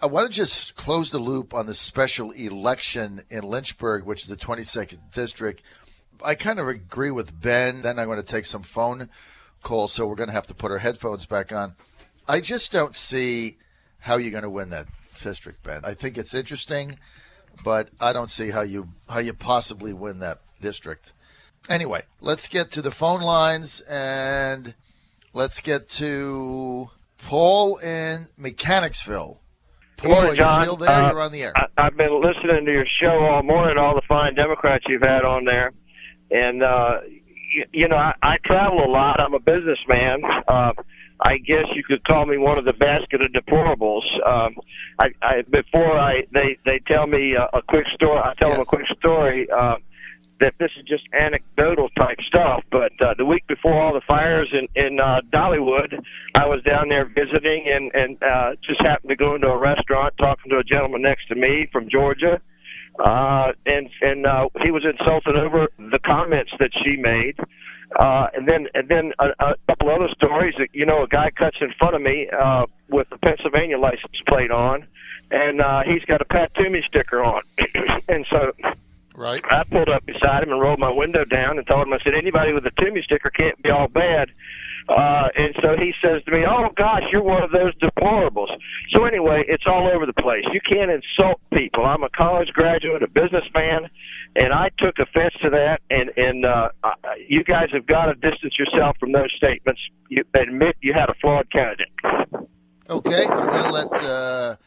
I want to just close the loop on the special election in Lynchburg, which is the 22nd district. I kind of agree with Ben. Then I'm going to take some phone calls, so we're going to have to put our headphones back on. I just don't see how you're going to win that district, Ben. I think it's interesting, but I don't see how you possibly win that district. Anyway, let's get to the phone lines, and let's get to Paul in Mechanicsville. Paul, Morning, are John. you still there? You're on the air. I've been listening to your show all morning, all the fine Democrats you've had on there. And, I travel a lot. I'm a businessman. I guess you could call me one of the basket of deplorables. They tell me a quick story. I tell them a quick story that this is just anecdotal type stuff. But the week before all the fires in Dollywood, I was down there visiting and just happened to go into a restaurant talking to a gentleman next to me from Georgia. And he was insulted over the comments that she made. And then a couple other stories that, a guy cuts in front of me with a Pennsylvania license plate on, and he's got a Pat Toomey sticker on. And so right. I pulled up beside him and rolled my window down and told him, I said, anybody with a Toomey sticker can't be all bad. And so he says to me, oh, gosh, you're one of those deplorables. So anyway, it's all over the place. You can't insult people. I'm a college graduate, a businessman, and I took offense to that. And you guys have got to distance yourself from those statements. You admit you had a flawed candidate. Okay, I'm going to let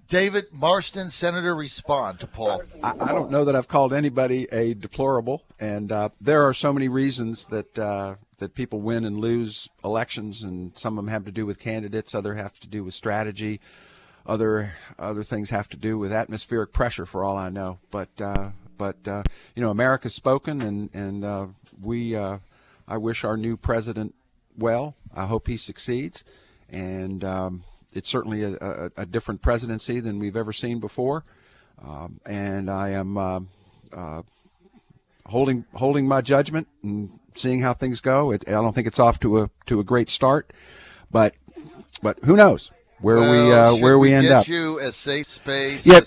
David Marston, Senator, respond to Paul. I don't know that I've called anybody a deplorable, and there are so many reasons that people win and lose elections, and some of them have to do with candidates, other have to do with strategy, other things have to do with atmospheric pressure, for all I know. But America's spoken, and I wish our new president well. I hope he succeeds, and it's certainly a different presidency than we've ever seen before, and I am holding my judgment and seeing how things go. I don't think it's off to a great start, but who knows where we end up. You a safe space? Yeah.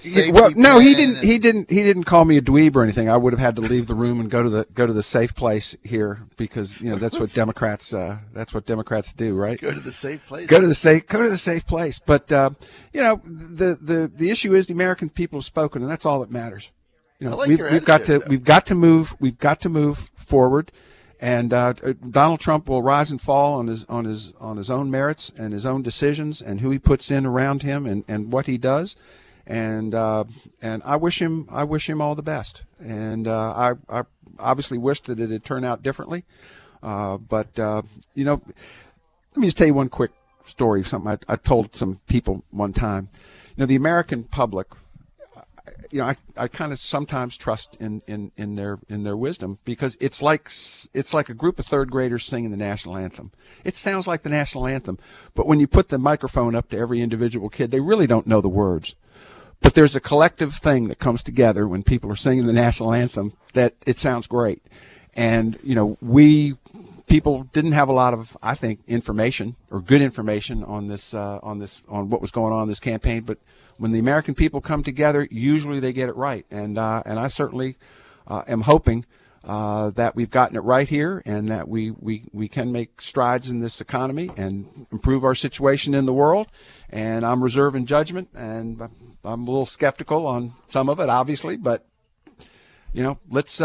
No, he didn't call me a dweeb or anything. I would have had to leave the room and go to the safe place here, because that's what Democrats do, right? Go to the safe place. Go to the safe place. But the issue is the American people have spoken, and that's all that matters. We've got to move forward, and Donald Trump will rise and fall on his own merits and his own decisions and who he puts in around him and what he does, and I wish him all the best, and I obviously wish that it had turned out differently, but let me just tell you one quick story, something I told some people one time. The American public, I kind of sometimes trust in their wisdom, because it's like a group of third graders singing the national anthem. It sounds like the national anthem, but when you put the microphone up to every individual kid, they really don't know the words. But there's a collective thing that comes together when people are singing the national anthem that it sounds great. And people didn't have a lot of, I think, information or good information on what was going on in this campaign, but when the American people come together, usually they get it right, and I certainly am hoping that we've gotten it right here, and that we can make strides in this economy and improve our situation in the world. And I'm reserving judgment, and I'm a little skeptical on some of it, obviously, but let's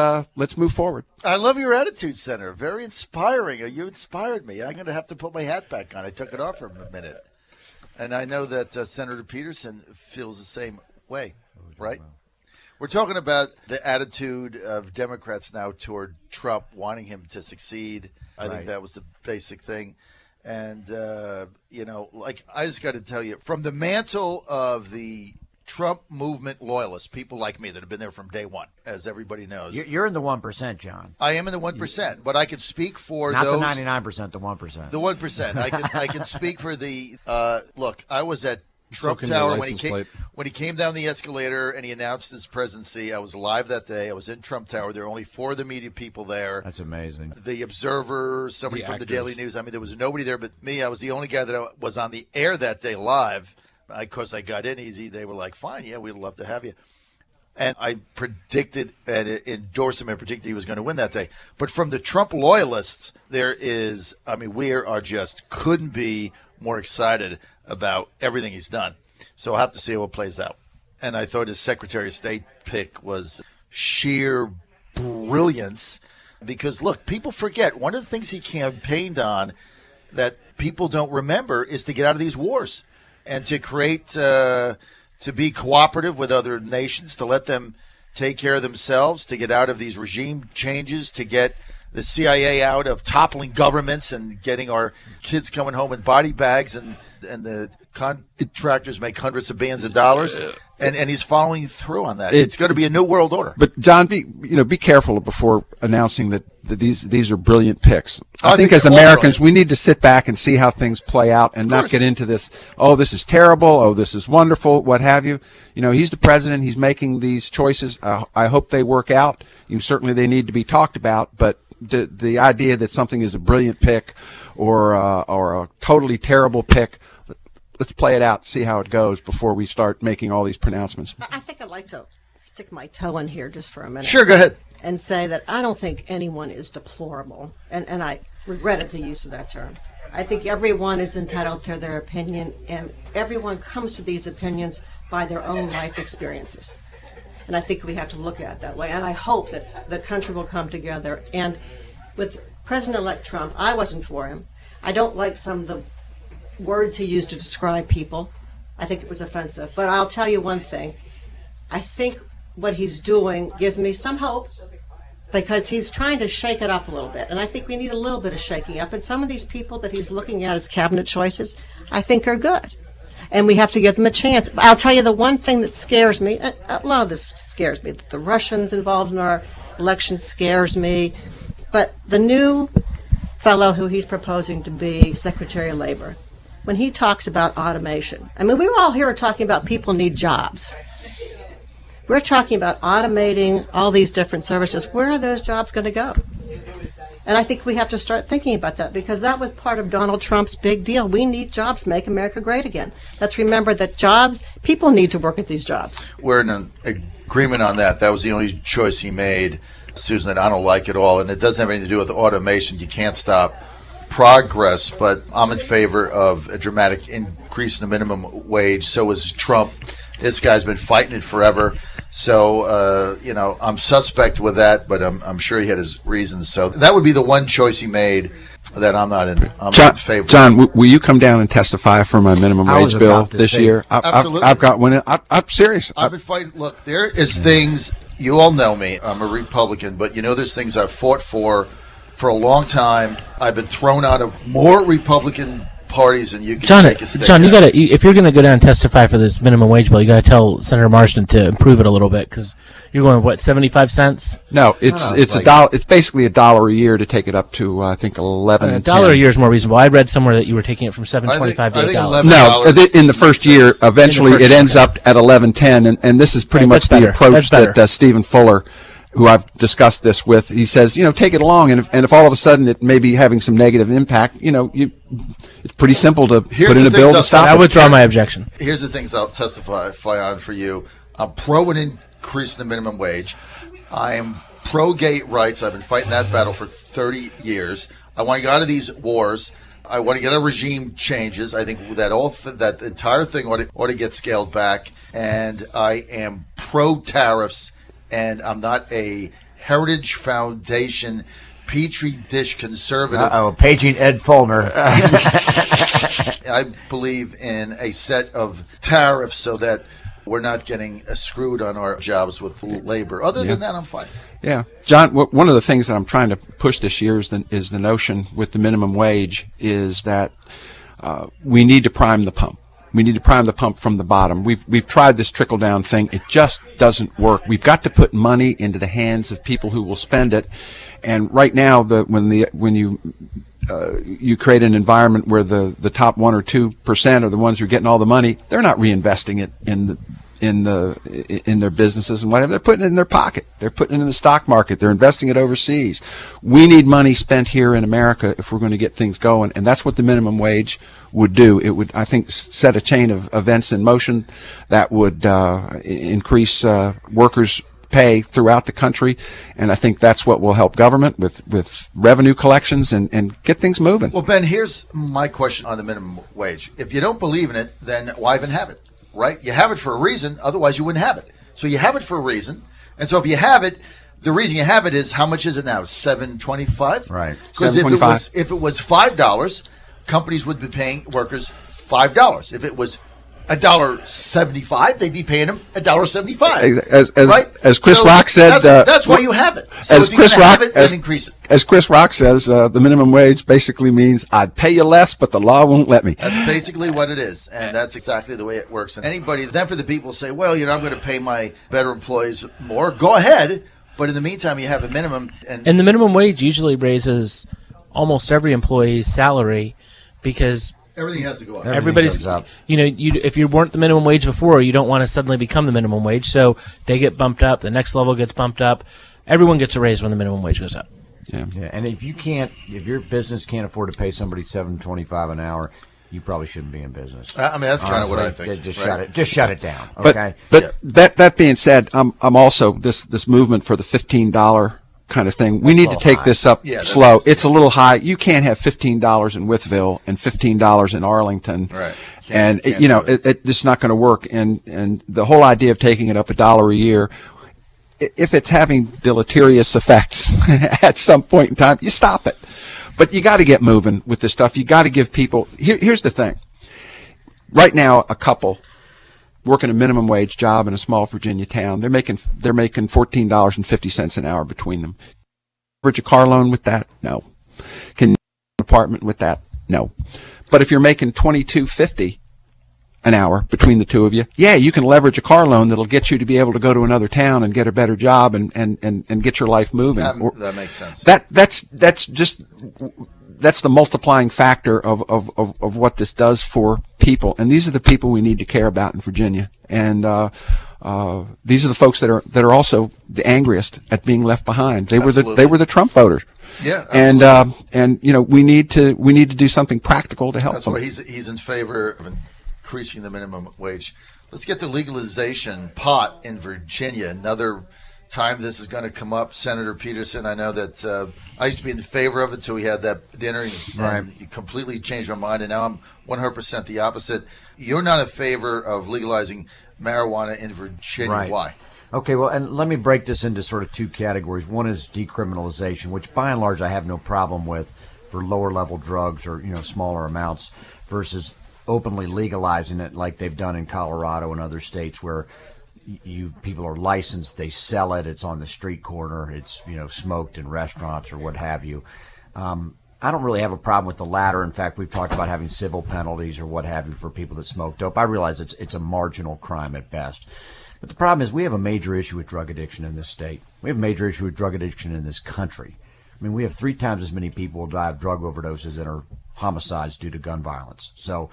move forward. I love your attitude, Senator. Very inspiring. You inspired me. I'm going to have to put my hat back on. I took it off for a minute. And I know that Senator Peterson feels the same way, right? We're talking about the attitude of Democrats now toward Trump, wanting him to succeed. I think that was the basic thing. And, I just got to tell you, from the mantle of the Trump movement loyalists, people like me that have been there from day one, as everybody knows. You're in the 1%, John. I am in the 1%, but I can speak for not those. Not the 99%, the 1%. The 1%. I can speak for the. Look, I was at Trump Tower when he came down the escalator and he announced his presidency. I was live that day. I was in Trump Tower. There were only 4 of the media people there. That's amazing. The Observer, somebody from the Daily News. I mean, there was nobody there but me. I was the only guy that was on the air that day live. Because I got in easy, they were like, fine, yeah, we'd love to have you. And I predicted and endorsed him and predicted he was going to win that day. But from the Trump loyalists, we are just couldn't be more excited about everything he's done. So I'll have to see how it plays out. And I thought his Secretary of State pick was sheer brilliance because, look, people forget one of the things he campaigned on that people don't remember is to get out of these wars and to create to be cooperative with other nations, to let them take care of themselves, to get out of these regime changes, to get the CIA out of toppling governments and getting our kids coming home in body bags, and the contractors make hundreds of billions of dollars. And he's following through on that. It's going to be a new world order. But John, be careful before announcing that these are brilliant picks. I think as Americans, we need to sit back and see how things play out and not get into this. Oh, this is terrible. Oh, this is wonderful. What have you? He's the president. He's making these choices. I hope they work out. Certainly they need to be talked about. But the idea that something is a brilliant pick or a totally terrible pick. Let's play it out, see how it goes before we start making all these pronouncements. I think I'd like to stick my toe in here just for a minute. Sure, go ahead. And say that I don't think anyone is deplorable, and I regretted the use of that term. I think everyone is entitled to their opinion, and everyone comes to these opinions by their own life experiences. And I think we have to look at it that way, and I hope that the country will come together. And with President-elect Trump, I wasn't for him. I don't like some of the words he used to describe people. I think it was offensive. But I'll tell you one thing. I think what he's doing gives me some hope because he's trying to shake it up a little bit. And I think we need a little bit of shaking up. And some of these people that he's looking at as cabinet choices, I think are good. And we have to give them a chance. I'll tell you the one thing that scares me, a lot of this scares me. The Russians involved in our election scares me. But the new fellow who he's proposing to be Secretary of Labor, when he talks about automation, we were all here talking about people need jobs. We're talking about automating all these different services. Where are those jobs going to go? And I think we have to start thinking about that because that was part of Donald Trump's big deal. We need jobs, make America great again. Let's remember that people need to work at these jobs. We're in an agreement on that. That was the only choice he made, Susan, that I don't like at all. And it doesn't have anything to do with automation. You can't stop progress, but I'm in favor of a dramatic increase in the minimum wage. So is Trump. This guy's been fighting it forever. So, I'm suspect with that, but I'm sure he had his reasons. So that would be the one choice he made that I'm not in favor of. John, will you come down and testify for my minimum wage bill this year? Absolutely. I've got one. I'm serious. I've been fighting. Look, there is things, you all know me. I'm a Republican, but there's things I've fought for a long time. I've been thrown out of more Republican parties than you can take a stick. John, if you're going to go down and testify for this minimum wage bill, you got to tell Senator Marsden to improve it a little bit because you're going with 75 cents. No, it's $1. It's basically $1 a year to take it up to I think 11. $1 a year is more reasonable. I read somewhere that you were taking it from $7.25 to $8. No, in the first year, eventually it ends up at 11.10, and this is pretty much the approach that Stephen Fuller, who I've discussed this with, he says, take it along, and if all of a sudden it may be having some negative impact, it's pretty simple to put in a bill to stop it. I withdraw my objection. Here's the things I'll testify on for you. I'm pro an increase in the minimum wage. I am pro gay rights. I've been fighting that battle for 30 years. I want to get out of these wars. I want to get a regime changes. I think that that entire thing ought to get scaled back. And I am pro tariffs. And I'm not a Heritage Foundation Petri dish conservative. Paging Ed Fulmer. I believe in a set of tariffs so that we're not getting screwed on our jobs with labor. Other than that, I'm fine. Yeah. John, one of the things that I'm trying to push this year is the notion with the minimum wage is that we need to prime the pump. We need to prime the pump from the bottom. We've tried this trickle down thing. It just doesn't work. We've got to put money into the hands of people who will spend it. And right now, when you create an environment where the top 1 or 2% are the ones who are getting all the money, they're not reinvesting it in in their businesses and whatever. They're putting it in their pocket. They're putting it in the stock market. They're investing it overseas. We need money spent here in America if we're going to get things going, and that's what the minimum wage would do. It would, I think, set a chain of events in motion that would increase workers' pay throughout the country, and I think that's what will help government with revenue collections and get things moving. Well, Ben, here's my question on the minimum wage. If you don't believe in it, then why even have it, right? You have it for a reason, otherwise you wouldn't have it. So you have it for a reason, and so if you have it, the reason you have it is, how much is it now? $7.25? Right. Because if it was $5, companies would be paying workers $5. If it was $1.75, they'd be paying them $1.75. Right? As Chris Rock said, that's why you have it. So as if Chris you're Rock have it, then increase it. As Chris Rock says, the minimum wage basically means I'd pay you less, but the law won't let me. That's basically what it is, and that's exactly the way it works. And anybody, then for the people say, well, I'm going to pay my better employees more. Go ahead, but in the meantime, you have a minimum. And the minimum wage usually raises almost every employee's salary because everything has to go up. Everybody's up. If you weren't the minimum wage before, you don't want to suddenly become the minimum wage. So they get bumped up. The next level gets bumped up. Everyone gets a raise when the minimum wage goes up. Yeah. And if your business can't afford to pay somebody $7.25 an hour, you probably shouldn't be in business. I mean, that's kind of what I think. Just shut it down. Okay. But that being said, I'm also this movement for the $15 kind of thing. We need to take this up slow. It's a little high. You can't have $15 in Wytheville and $15 in Arlington. Right. It's just not going to work. And the whole idea of taking it up $1 a year, if it's having deleterious effects at some point in time, you stop it. But you got to get moving with this stuff. You got to give people. Here's the thing. Right now, a couple working a minimum wage job in a small Virginia town, they're making $14.50 an hour between them. Leverage a car loan with that? No. Can you an apartment with that? No. But if you're making $22.50 an hour between the two of you, you can leverage a car loan that'll get you to be able to go to another town and get a better job and get your life moving. That makes sense. That's the multiplying factor of what this does for people, and these are the people we need to care about in Virginia. And these are the folks that are also the angriest at being left behind. They were the Trump voters. Yeah, absolutely. And we need to do something practical to help them. That's why he's in favor of increasing the minimum wage. Let's get the legalization pot in Virginia. Another time this is going to come up. Senator Peterson, I know that I used to be in favor of it until we had that dinner, and you completely changed my mind, and now I'm 100% the opposite. You're not in favor of legalizing marijuana in Virginia. Right. Why? Okay, well, and let me break this into sort of two categories. One is decriminalization, which by and large I have no problem with for lower level drugs or smaller amounts, versus openly legalizing it like they've done in Colorado and other states where people are licensed, they sell it, it's on the street corner, it's smoked in restaurants or what have you. I don't really have a problem with the latter. In fact, we've talked about having civil penalties or what have you for people that smoke dope. I realize it's a marginal crime at best. But the problem is we have a major issue with drug addiction in this state. We have a major issue with drug addiction in this country. I mean, we have 3 times as many people who die of drug overdoses that are homicides due to gun violence. So,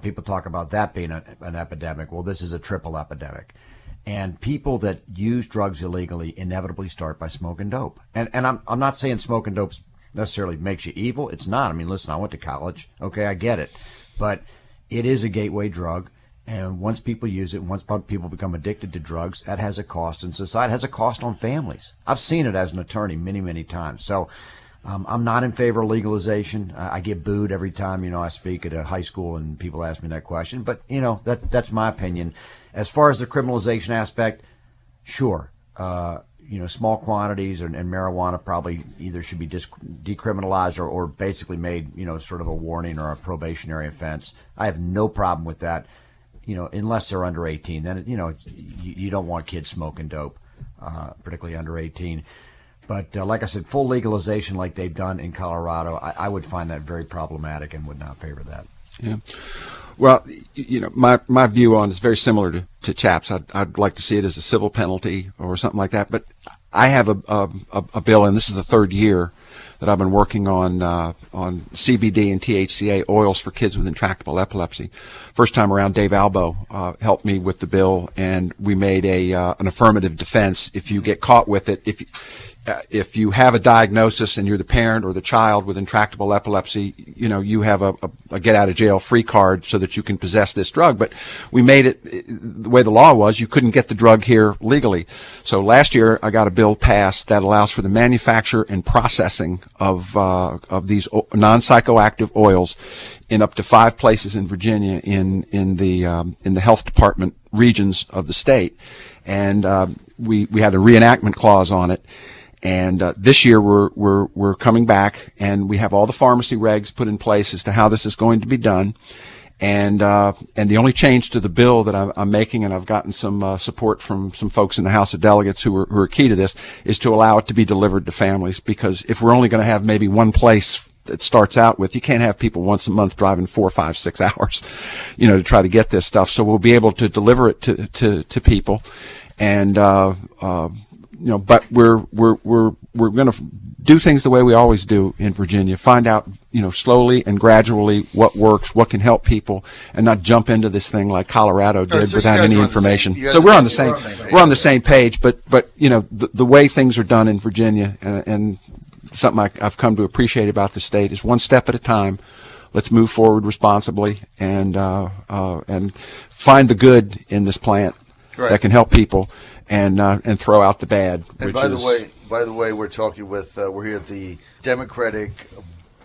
people talk about that being an epidemic. Well, this is a triple epidemic. And people that use drugs illegally inevitably start by smoking dope. And I'm not saying smoking dope necessarily makes you evil. It's not. I mean, listen, I went to college. Okay, I get it. But it is a gateway drug. And once people use it, once people become addicted to drugs, that has a cost in society. It has a cost on families. I've seen it as an attorney many, many times. So I'm not in favor of legalization. I get booed every time, I speak at a high school and people ask me that question. But, that's my opinion. As far as the criminalization aspect, sure. Small quantities and marijuana probably either should be decriminalized or basically made, sort of a warning or a probationary offense. I have no problem with that. Unless they're under 18, then, you don't want kids smoking dope, particularly under 18. But like I said, full legalization like they've done in Colorado, I would find that very problematic and would not favor that. Yeah. Well, my view on it is very similar to Chap's. I'd like to see it as a civil penalty or something like that. But I have a bill, and this is the 3rd year, that I've been working on CBD and THCA oils for kids with intractable epilepsy. First time around, Dave Albo helped me with the bill, and we made an affirmative defense. If you get caught with it, if you have a diagnosis and you're the parent or the child with intractable epilepsy, you have a get out of jail free card so that you can possess this drug. But we made it the way the law was, you couldn't get the drug here legally. So last year I got a bill passed that allows for the manufacture and processing of these non-psychoactive oils in up to 5 places in Virginia in the health department regions of the state. And we had a reenactment clause on it. And this year we're coming back, and we have all the pharmacy regs put in place as to how this is going to be done. And the only change to the bill that I'm making, and I've gotten some support from some folks in the House of Delegates who are key to this, is to allow it to be delivered to families. Because if we're only going to have maybe one place that starts out with, you can't have people once a month driving 4, 5, 6 hours, to try to get this stuff. So we'll be able to deliver it to people, and but we're going to do things the way we always do in Virginia. Find out, slowly and gradually what works, what can help people, and not jump into this thing like Colorado did without any information. So we're on the same page. But the way things are done in Virginia, and something I've come to appreciate about the state, is one step at a time. Let's move forward responsibly and find the good in this plant that can help people. And throw out the bad. And by the way, we're talking with we're here at the Democratic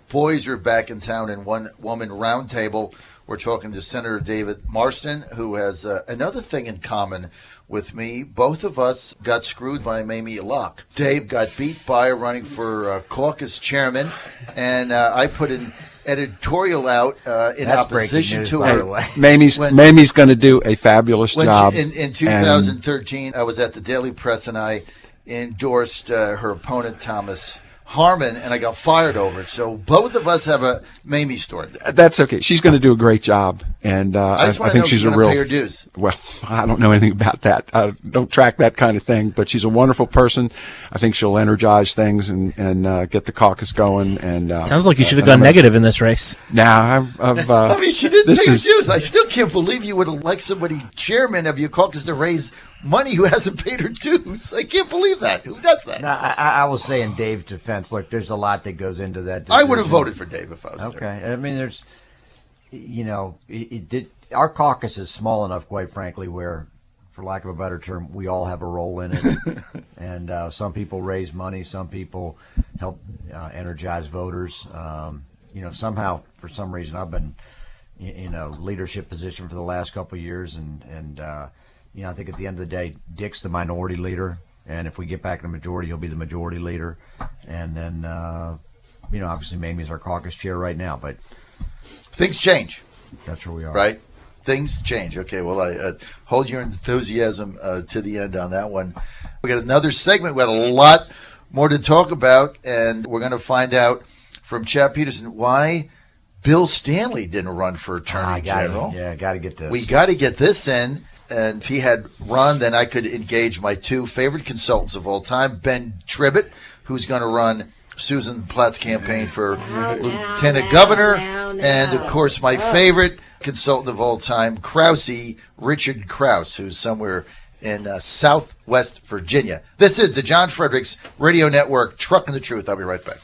Boys Are Back in Town and One Woman Roundtable. We're talking to Senator David Marston, who has another thing in common with me. Both of us got screwed by Mamie Locke. Dave got beat by running for caucus chairman, and I put an editorial out in opposition to her. Mamie's going to do a fabulous job. In 2013, I was at the Daily Press, and I endorsed her opponent, Thomas Harmon, and I got fired over it. So both of us have a Mamie story. That's okay. She's going to do a great job, and I think she's a real. Pay her dues. Well, I don't know anything about that. I don't track that kind of thing, but she's a wonderful person. I think she'll energize things and get the caucus going. And sounds like you should have gone negative in this race. Now I've I mean, she didn't pay her dues. I still can't believe you would elect somebody chairman of your caucus to raise money who hasn't paid her dues. I can't believe that. Who does that? Now, I will say in Dave's defense, look, there's a lot that goes into that decision. I would have voted for Dave if I was there. Okay. I mean, there's, our caucus is small enough, quite frankly, where, for lack of a better term, we all have a role in it. And some people raise money. Some people help energize voters. Somehow, for some reason, I've been in a leadership position for the last couple of years, and I think at the end of the day, Dick's the minority leader, and if we get back in the majority, he'll be the majority leader. And then, obviously Mamie's our caucus chair right now, but things change. That's where we are. Right? Things change. Okay, well, I hold your enthusiasm to the end on that one. We got another segment. We got a lot more to talk about, and we're going to find out from Chad Peterson why Bill Stanley didn't run for Attorney General. Got to get this. We got to get this in. And if he had run, then I could engage my two favorite consultants of all time, Ben Tribbett, who's going to run Susan Platt's campaign for Lieutenant Governor, and, of course, my favorite consultant of all time, Richard Krause, who's somewhere in Southwest Virginia. This is the John Fredericks Radio Network, Trucking the Truth. I'll be right back.